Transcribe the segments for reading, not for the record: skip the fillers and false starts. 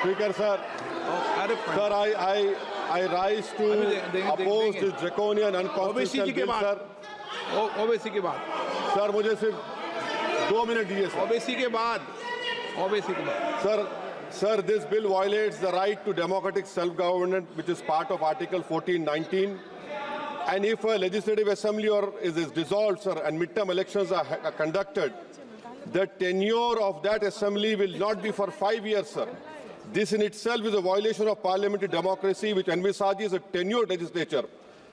Speaker, sir. Sir, I rise to oppose this draconian unconstitutional bill, sir. OBC के बाद sir मुझे सिर्फ 2 minute दीजिए सर. ओबीसी के बाद Sir, this bill violates the right to democratic self-government, which is part of Article 1419. And if a legislative assembly is dissolved, sir, and midterm elections are conducted, the tenure of that assembly will not be for 5 years, sir. This in itself is a violation of parliamentary democracy, which envisages a tenured legislature.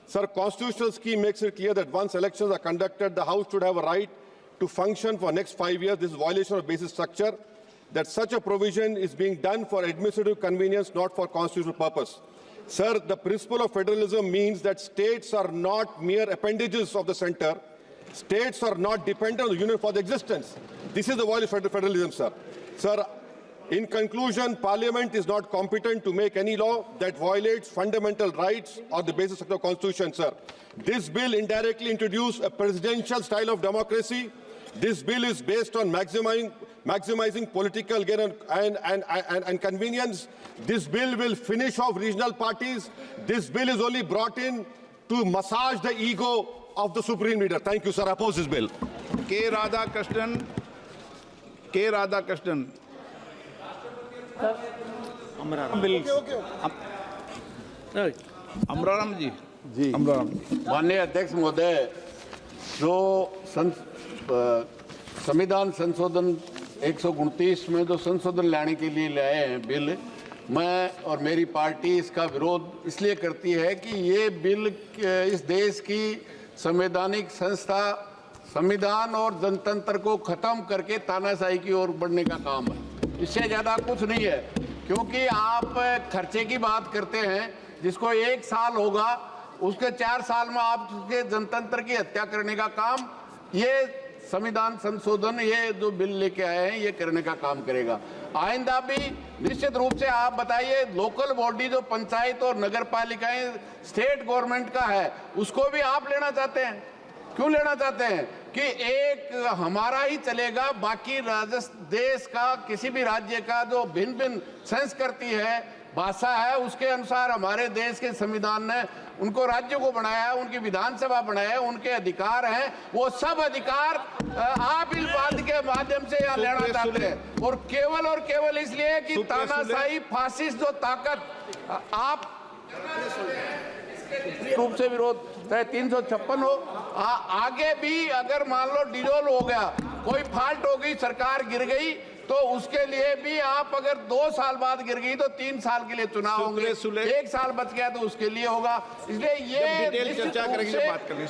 Sir, constitutional scheme makes it clear that once elections are conducted, the House should have a right to function for next 5 years. This is a violation of basic structure. That such a provision is being done for administrative convenience, not for constitutional purpose. Sir, the principle of federalism means that states are not mere appendages of the center. States are not dependent on the union for their existence. This is the violation of federalism, sir. Sir, in conclusion, Parliament is not competent to make any law that violates fundamental rights or the basis of the Constitution, sir. This bill indirectly introduced a presidential style of democracy. This bill is based on maximizing political gain and convenience. This bill will finish off regional parties. This bill is only brought in to massage the ego of the supreme leader. Thank you, sir. I oppose this bill. K. Radhakrishnan. Amraram जी. माननीय अध्यक्ष महोदय, जो संविधान संशोधन 129 में जो संशोधन लाने के लिए लाए हैं बिल, मैं और मेरी पार्टी इसका विरोध इसलिए करती है कि ये बिल इस देश की संवैधानिक संस्था संविधान और जनतंत्र को खत्म करके तानाशाही की ओर बढ़ने का काम है. इससे ज़्यादा कुछ नहीं है. क्योंकि आप खर्चे की बात करते हैं, जिसको 1 साल होगा उसके 4 साल में आप उसके जनतंत्र की हत्या करने का काम ये संविधान संशोधन, ये जो बिल लेके आए हैं, ये करने का काम करेगा. आइंदा भी निश्चित रूप से आप बताइए, लोकल बॉडी जो पंचायत और नगर पालिकाएं स्टेट गवर्नमेंट का है, उसको भी आप लेना चाहते हैं. क्यों लेना चाहते हैं? कि एक हमारा ही चलेगा, बाकी देश का किसी भी राज्य का जो भिन्न भिन्न संस्कृति है, भाषा है, उसके अनुसार हमारे देश के संविधान ने उनको राज्यों को बनाया है, उनकी विधानसभा बनाया है, उनके अधिकार हैं. वो सब अधिकार आप इस बात के माध्यम से यहाँ लेना चाहते हैं. और केवल इसलिए कि तानाशाही फासिस्ट जो ताकत आप रूप से विरोध चाहे 356 हो, आगे भी अगर मान लो डिजोल्व हो गया, कोई फॉल्ट हो गई, सरकार गिर गई, तो उसके लिए भी आप अगर 2 साल बाद गिर गई तो 3 साल के लिए चुनाव होंगे. 1 साल बच गया तो उसके लिए होगा. इसलिए ये डिटेल चर्चा करेंगे, बात करेंगे.